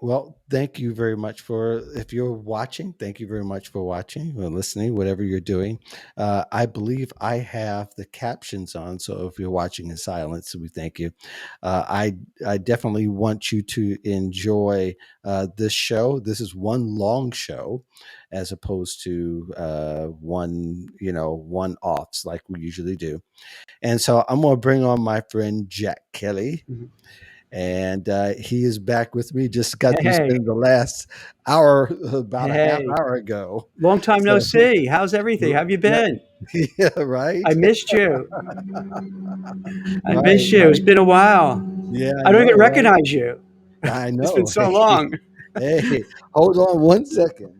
Well, thank you very much for if you're watching. Thank you very much for watching or listening, whatever you're doing. I believe I have the captions on, so if you're watching in silence, we thank you. I definitely want you to enjoy this show. This is one long show, as opposed to one offs like we usually do. And so I'm going to bring on my friend Jack Kelly, Mhm. and he is back with me. Just got through Hey, spending the last hour about a half hey, hour ago. long time no So see. How's everything? How have you yeah, been? yeah, right, I missed you. I right, missed you. It's right. been a while. Yeah, I I don't even know, right? recognize you. I It's been know. so long. Hey, hold on one second.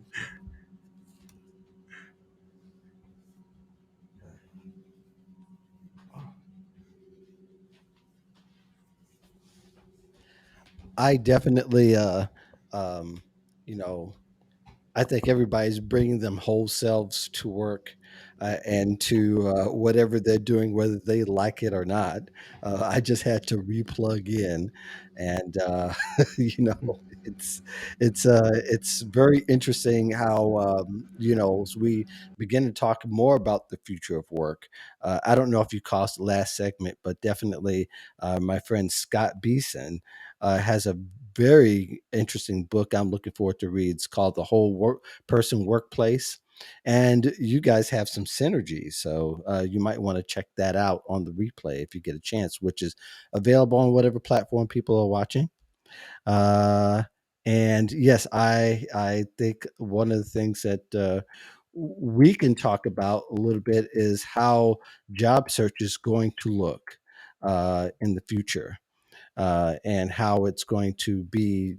I definitely, um, you know, I think everybody's bringing them whole selves to work and to whatever they're doing, whether they like it or not. I just had to replug in, and you know, it's it's very interesting how as we begin to talk more about the future of work. I don't know if you caught the last segment, but definitely my friend Scott Beeson has a very interesting book I'm looking forward to read. It's called The Whole Person Workplace. And you guys have some synergies. So you might want to check that out on the replay if you get a chance, which is available on whatever platform people are watching. Uh, and yes, I think one of the things that we can talk about a little bit is how job search is going to look in the future, and how it's going to be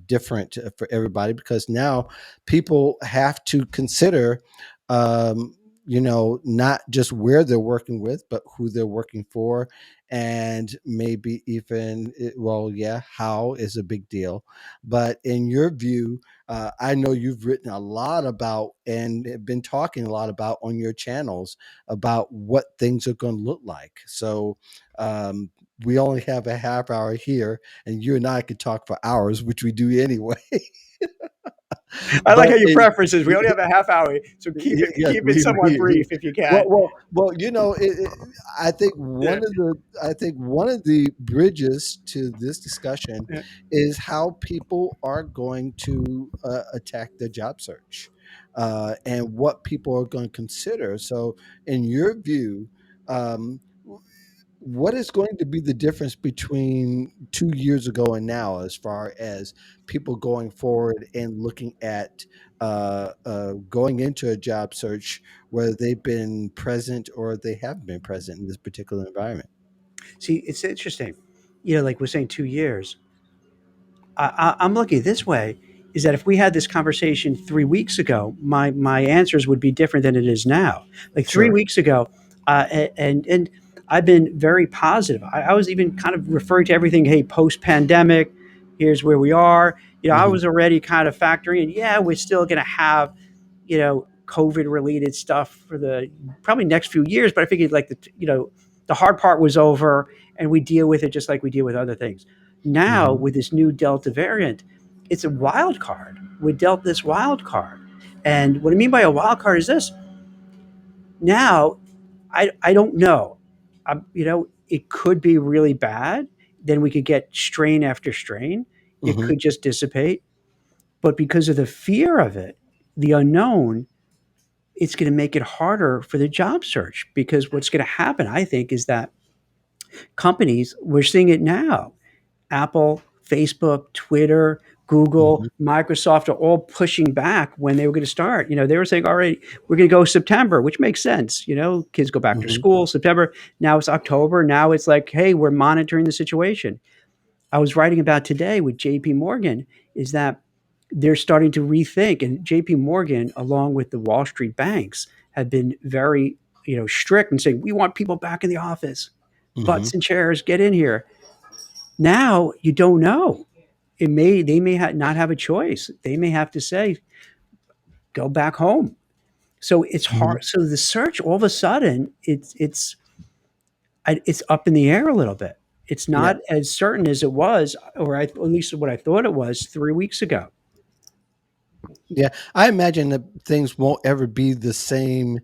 different for everybody, because now people have to consider, um, not just where they're working with, but who they're working for, and maybe even, well, yeah, how is a big deal. But in your view, I know you've written a lot about and have been talking a lot about on your channels about what things are going to look like. So, um, we only have a half hour here, and you and I could talk for hours, which we do anyway. I like But how you preferences. We only have a half hour, so yes, keep it somewhat brief if you can. well, I think Yeah. one of the bridges to this discussion Yeah. is how people are going to attack their job search, and what people are going to consider. So, in your view, um, what is going to be the difference between 2 years ago and now, as far as people going forward and looking at going into a job search, whether they've been present or they haven't been present in this particular environment? See, it's interesting. Like we're saying 2 years. I'm looking this way is that if we had this conversation 3 weeks ago, my answers would be different than it is now. Like three Sure. weeks ago, and I've been very positive. I was even kind of referring to everything. Hey, post pandemic, here's where we are. I Hmm. was already kind of factoring in. Yeah, we're still going to have COVID related stuff for the probably next few years. But I figured like the hard part was over, and we deal with it just like we deal with other things. Now Hmm. with this new Delta variant, it's a wild card. We're dealt this wild card. And what I mean by a wild card is this. Now, I don't know. It could be really bad. Then we could get strain after strain. It Hmm. could just dissipate. But because of the fear of it, the unknown, it's going to make it harder for the job search, because what's going to happen, I think, is that companies, we're seeing it now, Apple, Facebook, Twitter, Google, Hmm. Microsoft are all pushing back when they were going to start. They were saying, all right, we're going to go September, which makes sense. Kids go back to Hmm. school September. Now it's October. Now it's like, hey, we're monitoring the situation. I was writing about today with JP Morgan is that they're starting to rethink, and JP Morgan, along with the Wall Street banks, have been very, strict and saying, we want people back in the office, Hmm. butts and chairs, get in here. Now you don't know. They may not have a choice. They may have to say, go back home. So it's Hmm. hard. So the search, all of a sudden, it's up in the air a little bit. It's Yeah. not as certain as it was, or at least what I thought it was 3 weeks ago. Yeah, I imagine that things won't ever be the same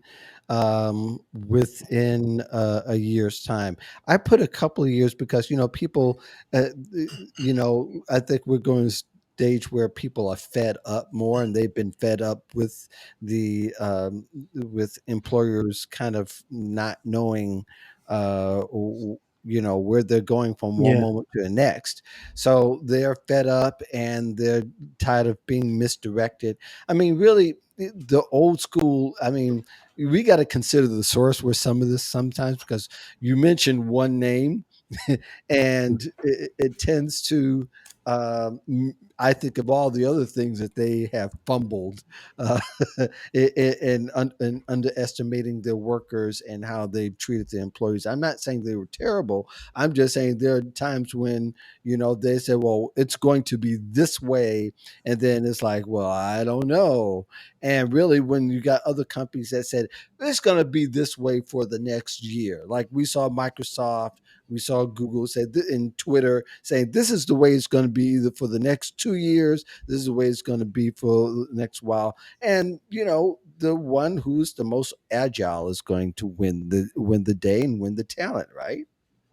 within a year's time. I put a couple of years because people, I think we're going to a stage where people are fed up more, and they've been fed up with the with employers kind of not knowing. Where they're going from one Yeah. moment to the next, so they're fed up and they're tired of being misdirected. I mean, really, the old school. I mean, we got to consider the source where some of this sometimes, because you mentioned one name, and it tends to. I think of all the other things that they have fumbled, uh, and underestimating their workers and how they've treated the employees. I'm not saying they were terrible. I'm just saying there are times when they say, well, it's going to be this way, and then it's like, well, I don't know. And really, when you got other companies that said it's going to be this way for the next year, like we saw Microsoft, we saw Google say, in Twitter saying this is the way it's going to be either for the next 2 years, this is the way it's going to be for the next while. And the one who's the most agile is going to win the day and win the talent, right?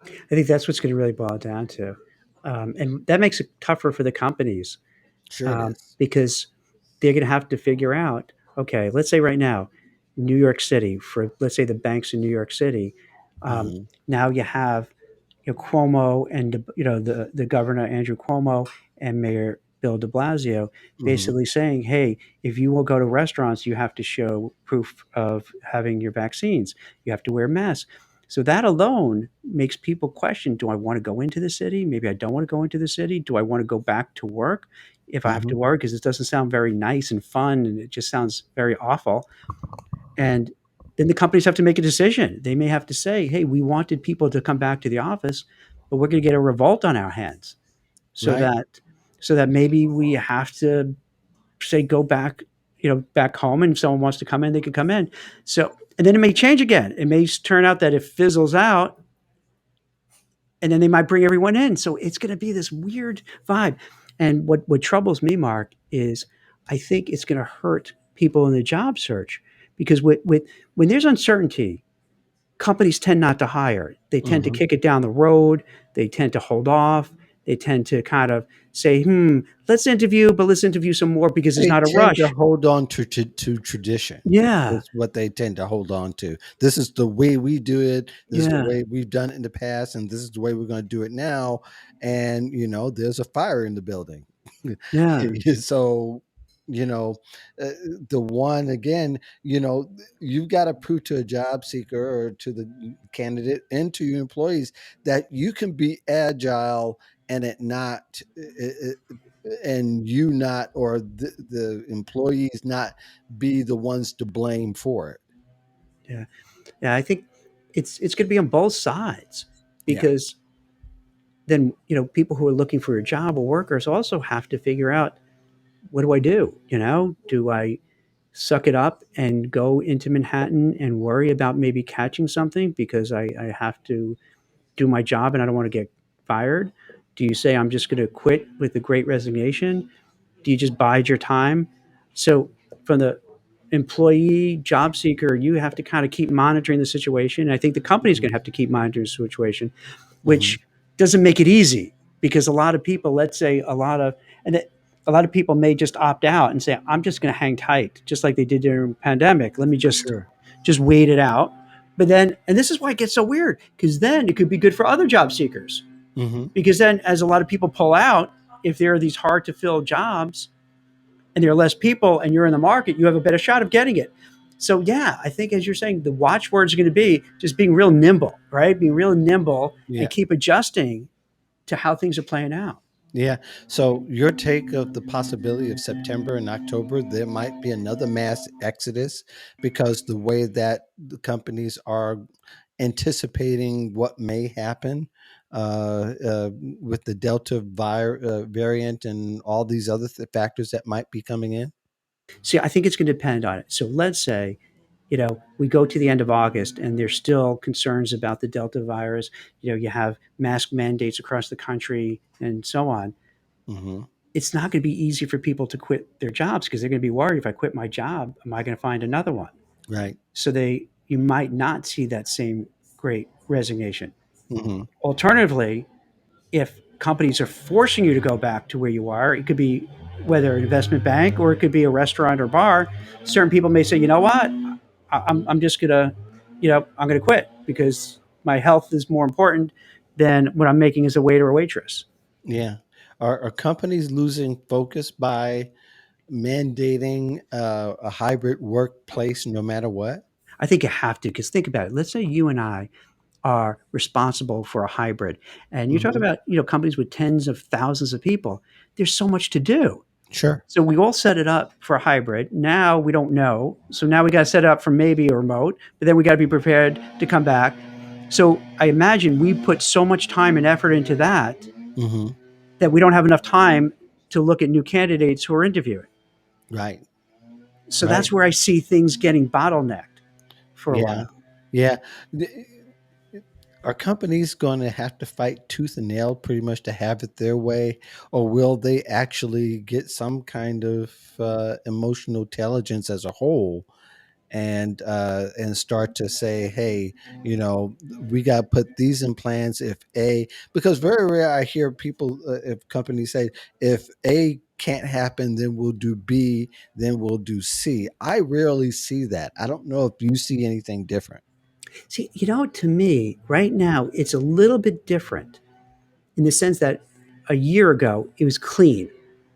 I think that's what's going to really boil down to. And that makes it tougher for the companies, Sure it is. because they're going to have to figure out, okay, let's say right now, New York City, for let's say the banks in New York City, Hmm. now you have Cuomo and the governor Andrew Cuomo and Mayor Bill De Blasio Hmm. basically saying, "Hey, if you will go to restaurants, you have to show proof of having your vaccines. You have to wear masks." So that alone makes people question: Do I want to go into the city? Maybe I don't want to go into the city. Do I want to go back to work if I have to Hmm. work? Because it doesn't sound very nice and fun, and it just sounds very awful. And then the companies have to make a decision. They may have to say, "Hey, we wanted people to come back to the office, but we're going to get a revolt on our hands." So Right. that maybe we have to say go back, back home, and if someone wants to come in, they can come in. So, and then it may change again. It may turn out that it fizzles out, and then they might bring everyone in. So it's going to be this weird vibe. And what troubles me, Mark, is I think it's going to hurt people in the job search, because when there's uncertainty, companies tend not to hire. They tend to Hmm. kick it down the road. They tend to hold off. They tend to kind of say, let's interview, but let's interview some more because there's They not a tend to rush. hold on to tradition. Yeah, Is what they tend to hold on to. This is the way we do it. This is the yeah, way we've done it in the past, and this is the way we're going to do it now. And there's a fire in the building. yeah. So, you know, uh, the one again, you've got to prove to a job seeker or to the candidate and to your employees that you can be agile and it not. And you not, or the employees not be the ones to blame for it. Yeah. Yeah, I think it's going to be on both sides, Yeah. because then people who are looking for a job or workers also have to figure out, what do I do? Do I suck it up and go into Manhattan and worry about maybe catching something because I have to do my job and I don't want to get fired? Do you say I'm just going to quit with the Great Resignation? Do you just bide your time? So, from the employee, job seeker, you have to kind of keep monitoring the situation. I think the company's Mhm. going to have to keep monitoring the situation, Mhm. which doesn't make it easy, because a lot of people, let's say a lot of people may just opt out and say, I'm just going to hang tight, just like they did during the pandemic. Let me Sure. just wait it out. But then, and this is why it gets so weird, because then it could be good for other job seekers. Mhm. Because then, as a lot of people pull out, if there are these hard to fill jobs and there are less people and you're in the market, you have a better shot of getting it. So yeah, I think, as you're saying, the watchwords are going to be just being real nimble, right? Being real nimble and Yeah. keep adjusting to how things are playing out. Yeah. So your take of the possibility of September and October, there might be another mass exodus because the way that the companies are anticipating what may happen with the Delta variant and all these other factors that might be coming in. See, I think it's going to depend on it. So let's say we go to the end of August and there's still concerns about the Delta virus. You have mask mandates across the country and so on. Hmm. It's not going to be easy for people to quit their jobs because they're going to be worried, if I quit my job, am I going to find another one? Right. So you might not see that same great resignation. Hmm. Alternatively, if companies are forcing you to go back to where you are, it could be whether an investment bank or it could be a restaurant or bar. Certain people may say, you know what, I'm just gonna, I'm gonna quit because my health is more important than what I'm making as a waiter or waitress. Yeah. Are companies losing focus by mandating a hybrid workplace no matter what? I think you have to, because think about it. Let's say you and I are responsible for a hybrid, and you talk Hmm. about companies with tens of thousands of people. There's so much to do. Sure. So we all set it up for a hybrid. Now we don't know. So now we got to set it up for maybe a remote, but then we got to be prepared to come back. So I imagine we put so much time and effort into that Hmm. that we don't have enough time to look at new candidates who are interviewing. Right. So Right. that's where I see things getting bottlenecked for a Yeah. while. Yeah. The- Are companies going to have to fight tooth and nail pretty much to have it their way, or will they actually get some kind of emotional intelligence as a whole and start to say, hey, we got to put these in plans if A, because very rare I hear people, if companies say, if A can't happen, then we'll do B, then we'll do C. I rarely see that. I don't know if you see anything different. See, to me, right now, it's a little bit different in the sense that a year ago, it was clean.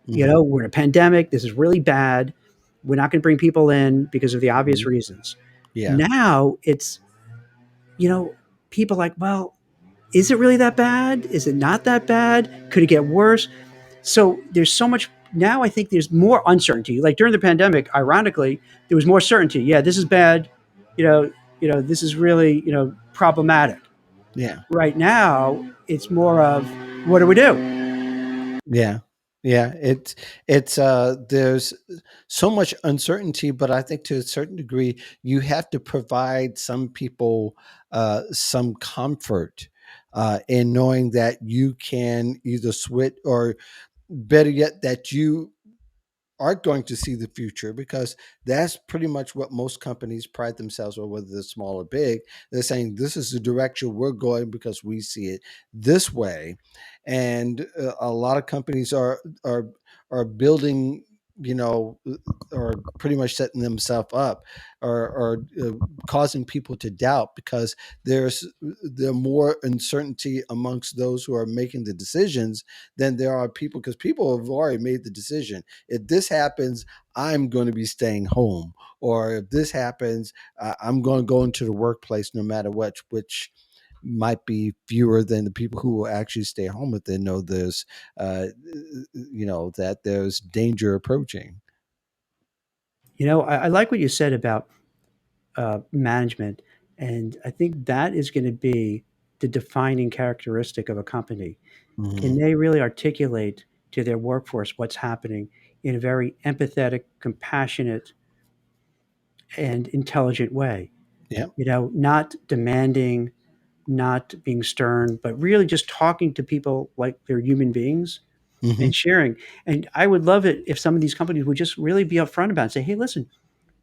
Hmm. We're in a pandemic. This is really bad. We're not going to bring people in because of the obvious Hmm. reasons. Yeah. Now it's, you know, people like, well, is it really that bad? Is it not that bad? Could it get worse? So there's so much now. I think there's more uncertainty. Like during the pandemic, ironically, there was more certainty. Yeah, this is bad. You know, this is really problematic. Yeah. Right now, it's more of what do we do? Yeah. Yeah. There's so much uncertainty, but I think to a certain degree, you have to provide some people some comfort in knowing that you can either switch, or better yet, that you are going to see the future, because that's pretty much what most companies pride themselves on, whether they're small or big. They're saying this is the direction we're going because we see it this way. And a lot of companies are building, you know or pretty much setting themselves up, or causing people to doubt, because there more uncertainty amongst those who are making the decisions than there are people, because people have already made the decision. If this happens, I'm going to be staying home, or if this happens, I'm going to go into the workplace no matter what, which might be fewer than the people who will actually stay home if they know there's that there's danger approaching. I like what you said about management, and I think that is going to be the defining characteristic of a company. Can Hmm. they really articulate to their workforce what's happening in a very empathetic, compassionate, and intelligent way? Yeah. Not demanding, not being stern, but really just talking to people like they're human beings Hmm. and sharing. And I would love it if some of these companies would just really be upfront about it and say, hey, listen,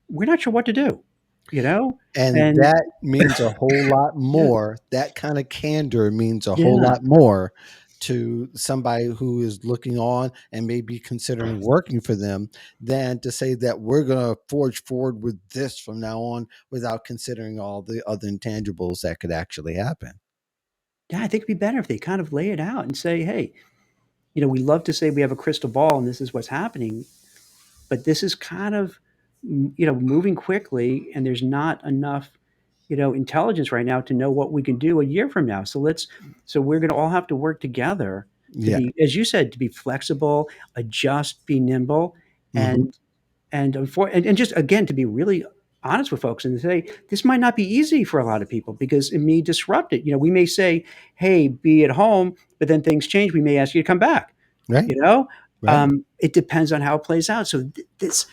we're not sure what to do, you know? And And that means a whole lot yeah, more. That kind of candor means a whole yeah. lot more to somebody who is looking on and maybe considering working for them, than to say that we're going to forge forward with this from now on without considering all the other intangibles that could actually happen. Yeah, I think it'd be better if they kind of lay it out and say, hey, we love to say we have a crystal ball and this is what's happening, but this is kind of, moving quickly and there's not enough, intelligence right now to know what we can do a year from now. So we're going to all have to work together to Yeah. be, as you said, to be flexible, adjust, be nimble, Hmm. and just again to be really honest with folks and say this might not be easy for a lot of people because it may disrupt it. We may say, "Hey, be at home," but then things change. We may ask you to come back. Right. You know, Right. it depends on how it plays out. So this.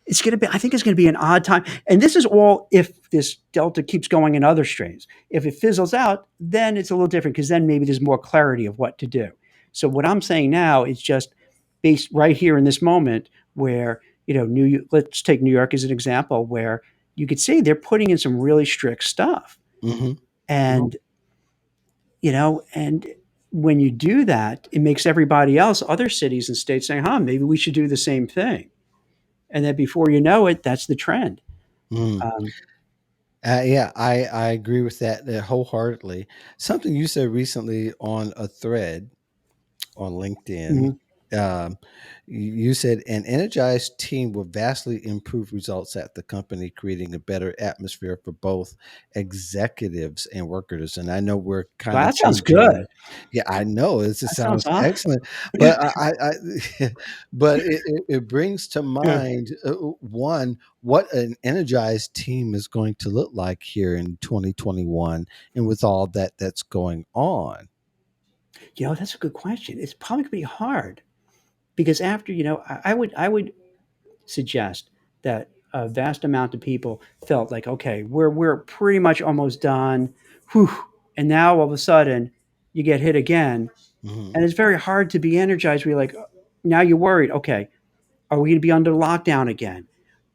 it's going to be, I think it's going to be an odd time. And this is all if this Delta keeps going in other strains. If it fizzles out, then it's a little different because then maybe there's more clarity of what to do. So what I'm saying now is just based right here in this moment where, let's take New York as an example where you could see they're putting in some really strict stuff. Hmm. And, and when you do that, it makes everybody else, other cities and states saying, maybe we should do the same thing. And then before you know it, that's the trend. Mm. Um, Yeah, I agree with that wholeheartedly. Something you said recently on a thread on LinkedIn. mhm. Um, you said an energized team will vastly improve results at the company, creating a better atmosphere for both executives and workers. And I know we're kind Well, of that sounds changing. good. Yeah, I know it That sounds sounds awesome. excellent, but but it brings to Yeah. mind one what an energized team is going to look like here in 2021, and with all that's going on. That's a good question. It's probably gonna be hard because after, I would suggest that a vast amount of people felt like, okay, we're pretty much almost done. Whew. And now all of a sudden you get hit again. Hmm. And it's very hard to be energized. We're like, now you're worried. Okay, are we gonna be under lockdown again?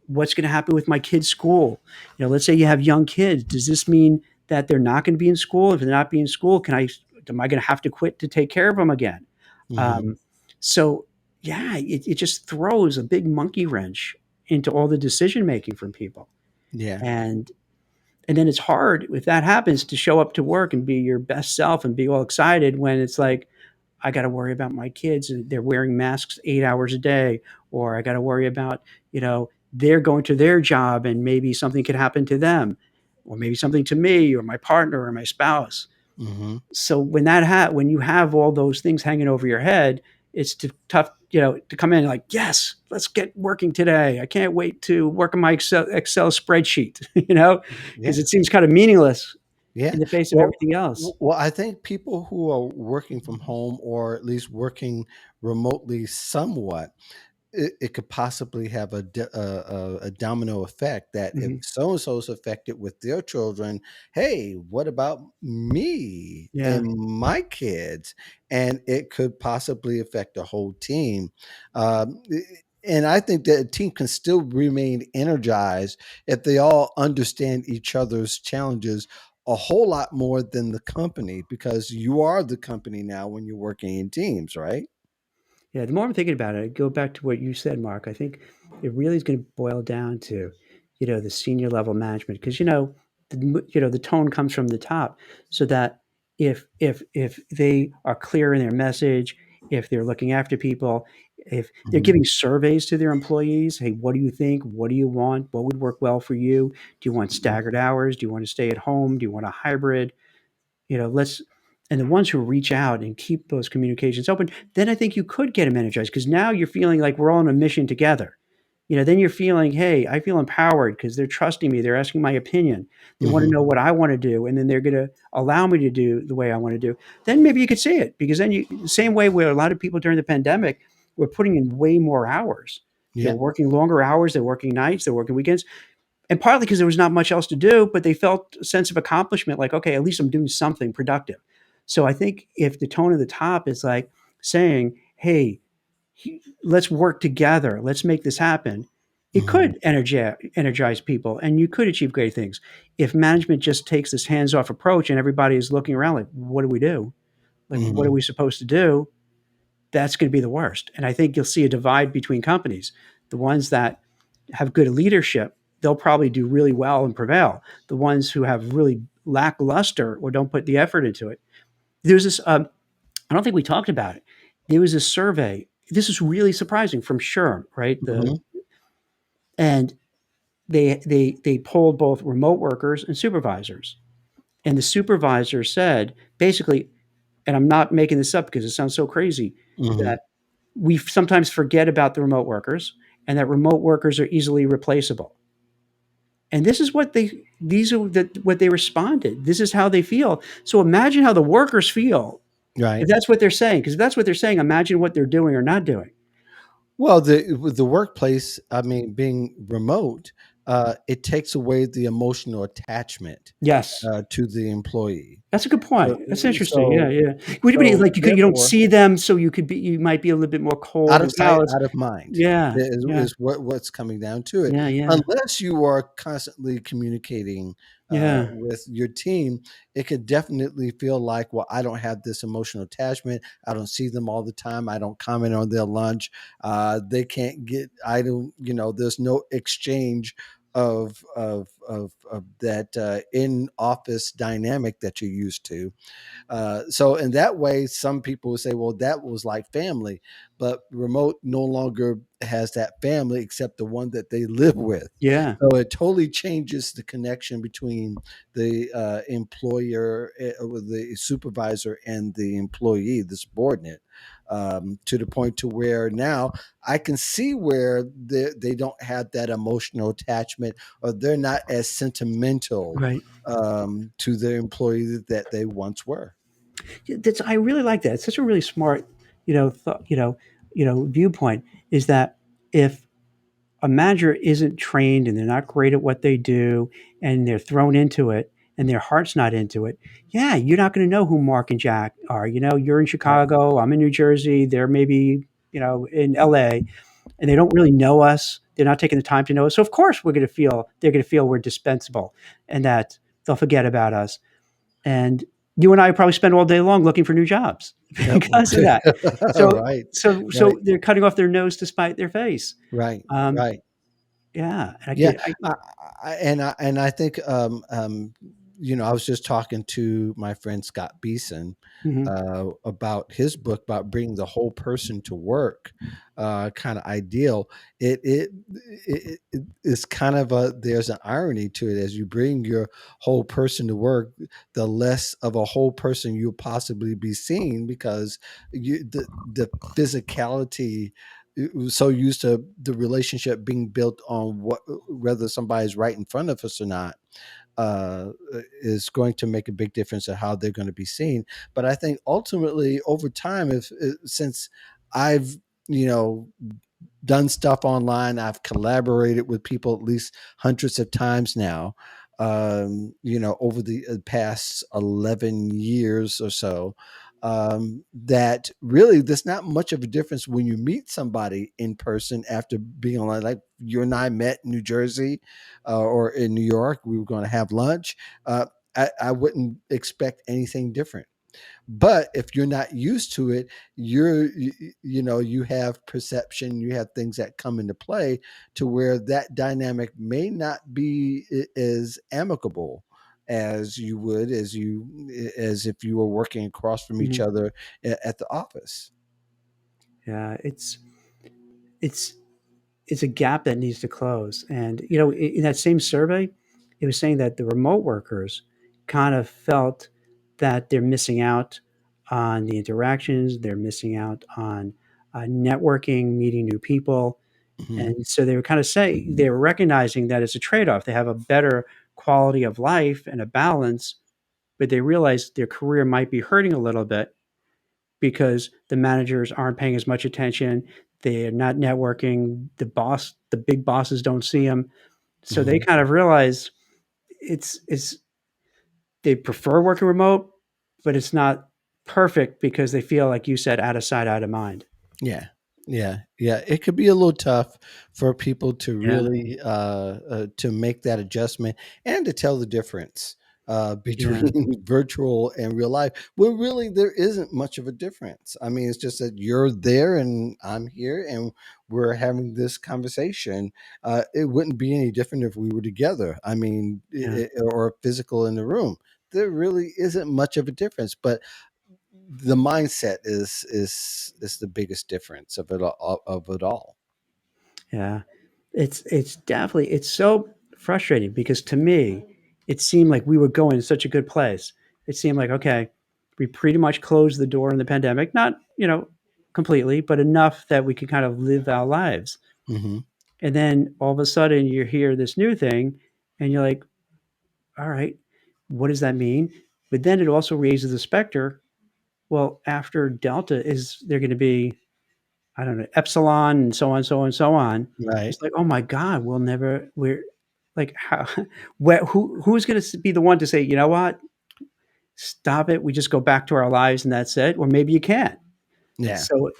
What's going to happen with my kids' school? Let's say you have young kids. Does this mean that they're not going to be in school? If they're not being in school, am I going to have to quit to take care of them again? Hmm. Um, so yeah, it just throws a big monkey wrench into all the decision making from people. Yeah. And and then it's hard if that happens to show up to work and be your best self and be all excited when it's like, I got to worry about my kids and they're wearing masks 8 hours a day, or I got to worry about, they're going to their job and maybe something could happen to them, or maybe something to me or my partner or my spouse. Hmm. So when you have all those things hanging over your head, it's tough, to come in like, yes, let's get working today. I can't wait to work on my Excel spreadsheet, because Yeah. it seems kind of meaningless Yeah. in the face of Well, everything else. I think people who are working from home or at least working remotely somewhat, it could possibly have a domino effect that if Mhm. so and so is affected with their children, hey, what about me Yeah. and my kids? And it could possibly affect the whole team. And I think that a team can still remain energized if they all understand each other's challenges a whole lot more than the company, because you are the company now when you're working in teams, right? Yeah, the more I'm thinking about it, I go back to what you said, Mark. I think it really is going to boil down to, the senior level management because the tone comes from the top, so that if they are clear in their message, if they're looking after people, if they're Mhm. giving surveys to their employees, hey, what do you think? What do you want? What would work well for you? Do you want Mhm. staggered hours? Do you want to stay at home? Do you want a hybrid? Let's and the ones who reach out and keep those communications open, then I think you could get them energized because now you're feeling like we're all on a mission together. Then you're feeling, hey, I feel empowered because they're trusting me. They're asking my opinion. They want to Mhm. know what I want to do, and then they're going to allow me to do the way I want to do. Then maybe you could see it because then the same way where a lot of people during the pandemic were putting in way more hours. They're Yeah. working longer hours. They're working nights. They're working weekends and partly because there was not much else to do, but they felt a sense of accomplishment, like, okay, at least I'm doing something productive. So I think if the tone at the top is like saying, hey, let's work together, let's make this happen, it Mhm. could energize people and you could achieve great things. If management just takes this hands off approach and everybody is looking around like, what do we do? Like, what are Mhm. we supposed to do? That's going to be the worst. And I think you'll see a divide between companies. The ones that have good leadership, they'll probably do really well and prevail. The ones who have really lackluster or don't put the effort into it. There's this, I don't think we talked about it. There was a survey. This is really surprising from SHRM, right? Mhm. And they polled both remote workers and supervisors. And the supervisor said basically, and I'm not making this up because it sounds so crazy, Mhm. that we sometimes forget about the remote workers and that remote workers are easily replaceable. And this is what what they responded. This is how they feel. So imagine how the workers feel if Right. that's what they're saying. Because if that's what they're saying, imagine what they're doing or not doing. Well, the with the workplace, I mean, being remote, it takes away the emotional attachment Yes. to the employee. That's a good So, point. That's interesting. Yeah, so, yeah. What do you mean? so Like you don't therefore, see them, so you might be a little bit more cold out and of sight, callous. out of mind Yeah, yeah, is what's coming down to it. yeah, yeah, Unless you are constantly communicating yeah, with your team, it could definitely feel like, well, I don't have this emotional attachment. I don't see them all the time. I don't comment on their lunch. They can't get. I don't. You know, there's no exchange of that in office dynamic that you're used to. So in that way, some people would say, well, that was like family, but remote no longer has that family except the one that they live with. yeah. So it totally changes the connection between the employer, with the supervisor, and the employee, the subordinate, to the point to where now I can see where they don't have that emotional attachment, or they're not as sentimental Right. to their employees that they once were. That's I really like that. It's such a really smart, viewpoint. Is that if a manager isn't trained and they're not great at what they do and they're thrown into it and their heart's not into it, yeah, you're not going to know who Mark and Jack are. You're in Right. Chicago, I'm in New Jersey, they're maybe, in LA, and they don't really know us. They're not taking the time to know us. So of course they're going to feel we're dispensable and that they'll forget about us. And you and I probably spend all day long looking for new jobs Yep. because of that. So Right. so Right. so they're cutting off their nose to spite their face. Right. Um, Right. yeah, and I Yeah, get I I, I think I was just talking to my friend Scott Beeson mhm, about his book about bringing the whole person to work, kind of ideal. It is kind of a there's an irony to it as you bring your whole person to work, the less of a whole person you'll possibly be seeing because the physicality was so used to the relationship being built on what whether somebody's right in front of us or not, is going to make a big difference in how they're going to be seen. But I think ultimately over time, if since I've you know done stuff online. I've collaborated with people at least hundreds of times now. Over the past 11 years or so, that really there's not much of a difference when you meet somebody in person after being online. Like you and I met in New Jersey or in New York, we were going to have lunch. I wouldn't expect anything different, but if you're not used to it, you have perception, you have things that come into play to where that dynamic may not be as amicable as you would as if you were working across from each mhm. other at the office. Yeah, it's it's a gap that needs to close. And in that same survey, it was saying that the remote workers kind of felt that they're missing out on the interactions, they're missing out on networking, meeting new people. Hmm. And so they were kind of saying they were recognizing that it's a trade-off. They have a better quality of life and a balance, but they realize their career might be hurting a little bit because the managers aren't paying as much attention. They're not networking. The big bosses don't see them. So they Hmm. kind of realize it's they prefer working remote, but it's not perfect because they feel like you said out of sight, out of mind. Yeah. Yeah. Yeah. It could be a little tough for people to Yeah, really to make that adjustment and to tell the difference yeah, between virtual and real life. Well, really, there isn't much of a difference. I mean, it's just that you're there and I'm here and we're having this conversation. It wouldn't be any different if we were together. I mean, yeah, or physical in the room. There really isn't much of a difference, but the mindset is the biggest difference of it all. yeah. It's definitely it's so frustrating because to me, it seemed like we were going to such a good place. It seemed like, okay, we pretty much closed the door in the pandemic, not, completely, but enough that we could kind of live our lives. Hmm. And then all of a sudden you hear this new thing and you're like, all right, what does that mean? But then it also raises the specter. Well, after Delta, is there going to be I don't know, epsilon and so on, so on, so on. Right. It's like, oh my God, we're like, how, who's going to be the one to say, you know what, stop it. We just go back to our lives and that's it. Or maybe you can't. Yeah. So,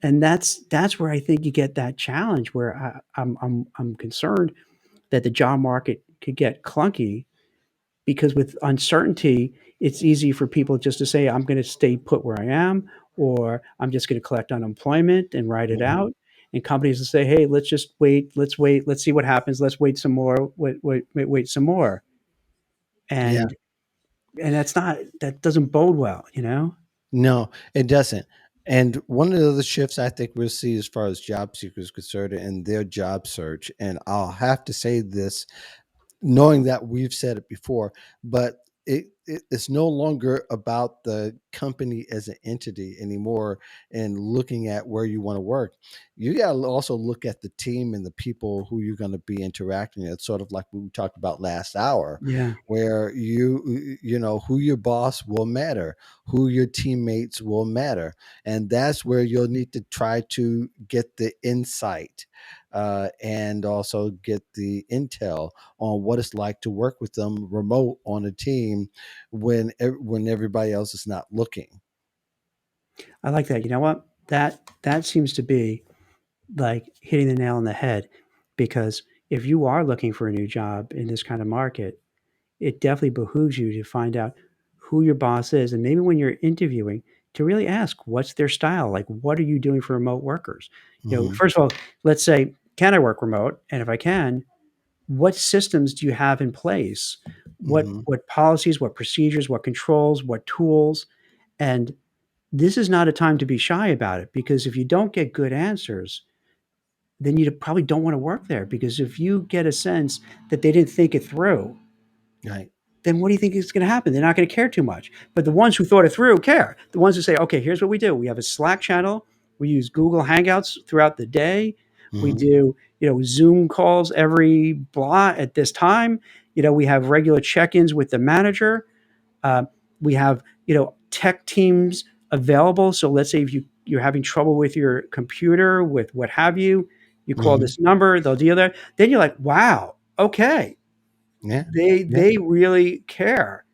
and that's where I think you get that challenge where I'm concerned that the job market could get clunky because with uncertainty, it's easy for people just to say, I'm going to stay put where I am, or I'm just going to collect unemployment and ride it Mhm. out. And companies will say, hey, let's just wait, let's see what happens, let's wait some more, wait some more. Yeah. And that doesn't bode well, you know? No, it doesn't. And one of the other shifts I think we'll see as far as job seekers concerned in their job search, and I'll have to say this knowing that we've said it before, but it's no longer about the company as an entity anymore and looking at where you want to work. You got to also look at the team and the people who you're going to be interacting with. It's sort of like we talked about last hour, Yeah. where you know who your boss will matter, who your teammates will matter, and that's where you'll need to try to get the insight and also get the intel on what it's like to work with them remote on a team when everybody else is not looking. I like that. You know what? That seems to be like hitting the nail on the head because if you are looking for a new job in this kind of market, it definitely behooves you to find out who your boss is. And maybe when you're interviewing, to really ask what's their style? Like, what are you doing for remote workers? You know, Hmm. first of all, let's say, can I work remote? And if I can, what systems do you have in place? Hmm. What policies, what procedures, what controls, what tools? And this is not a time to be shy about it because if you don't get good answers, then you probably don't want to work there because if you get a sense that they didn't think it through, Right. then what do you think is going to happen? They're not going to care too much. But the ones who thought it through care. The ones who say, okay, here's what we do. We have a Slack channel. We use Google Hangouts throughout the day. We Hmm. do, Zoom calls every blah at this time. We have regular check-ins with the manager. Uh, we have, tech teams available. So let's say if you're having trouble with your computer, with what have you, you call Hmm. this number, they'll deal there. Then you're like, wow, okay, Yeah. Yeah. they really care.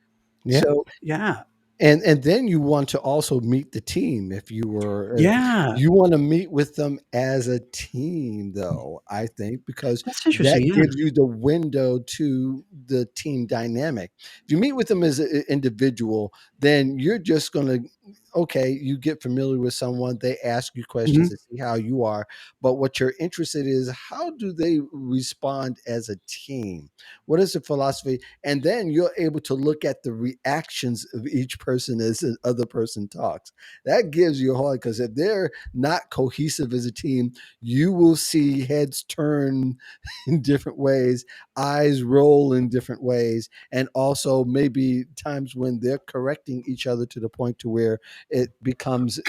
Yeah. So yeah, And then you want to also meet the team if you were yeah, you want to meet with them as a team though, I think, because that's interesting. that Yeah. gives you the window to the team dynamic. If you meet with them as an individual, then you're just going to okay, you get familiar with someone, they ask you questions Mhm. to see how you are, but what you're interested in is how do they respond as a team? What is the philosophy? And then you're able to look at the reactions of each person as the other person talks. That gives you a heart because if they're not cohesive as a team, you will see heads turn in different ways, eyes roll in different ways, and also maybe times when they're correcting each other to the point to where it becomes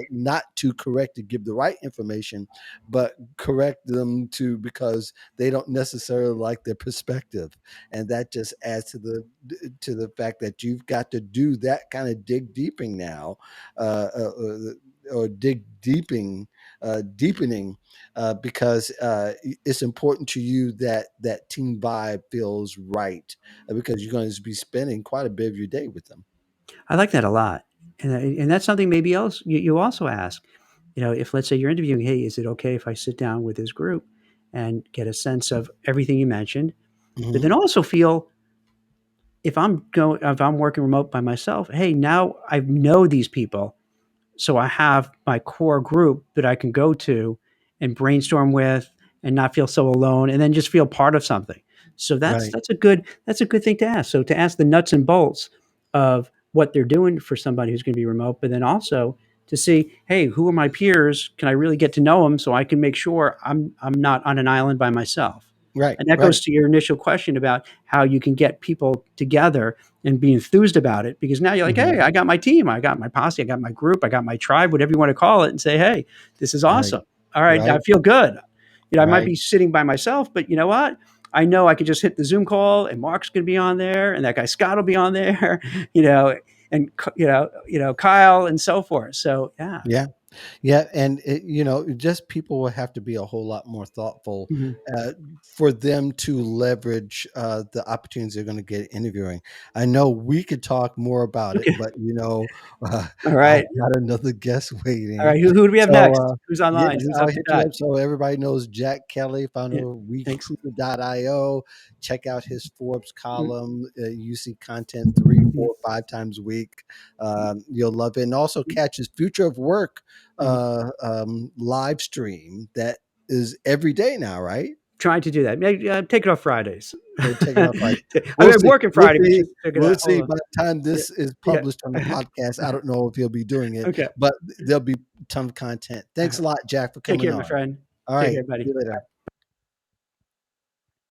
not to correct to give the right information, but correct them to because they don't necessarily like their perspective, and that just adds to the fact that you've got to do that kind of dig deeping now, or dig deeping, deepening, because it's important to you that that team vibe feels right, because you're going to be spending quite a bit of your day with them. I like that a lot, and that's something maybe else you also ask. If let's say you're interviewing, hey, is it okay if I sit down with this group and get a sense of everything you mentioned, but Hmm. then also feel if I'm working remote by myself, hey, now I know these people. So I have my core group that I can go to and brainstorm with and not feel so alone and then just feel part of something. So Right. that's a good thing to ask. So to ask the nuts and bolts of what they're doing for somebody who's going to be remote, but then also to see, hey, who are my peers? Can I really get to know them so I can make sure I'm not on an island by myself? Right. And that Right. goes to your initial question about how you can get people together and be enthused about it because now you're like, hey, Hmm. I got my team, I got my posse, I got my group, I got my tribe, whatever you want to call it, and say, hey, this is Right. awesome. All right, I Right. feel good. I might Right. be sitting by myself, but you know what? I know I could just hit the Zoom call, and Mark's going to be on there, and that guy Scott will be on there, you know, and Kyle, and so forth. So yeah, Yeah. Yeah, and just people will have to be a whole lot more thoughtful Mhm. uh, for them to leverage the opportunities they're going to get interviewing. I know we could talk more about it, Okay. but uh, All I've right. got another guest All waiting. right. Who do we have So next? Who's yes, online? Who's I'll up to hit you that? up so everybody knows Jack Kelly, Yeah. founder of Thanks. Recruiter.io. Check out his Forbes Mm, column. You see content three, mm, 4, 5 times a week. You'll love it, and also mm, catch his Future of Work mm. live stream that is every day now, right? Trying to do that. Maybe, take it off Fridays. Take it off Friday. I mean, We'll I'm see. working We'll Friday, but see. just figured We'll out. see. Hold on. By the time Yeah. this is Yeah. published on the podcast, I don't know if he'll be doing it, Okay. but there'll be a ton of content. Thanks a lot, Jack, for Take coming care, my on. friend. All Take right. care, See buddy. you later.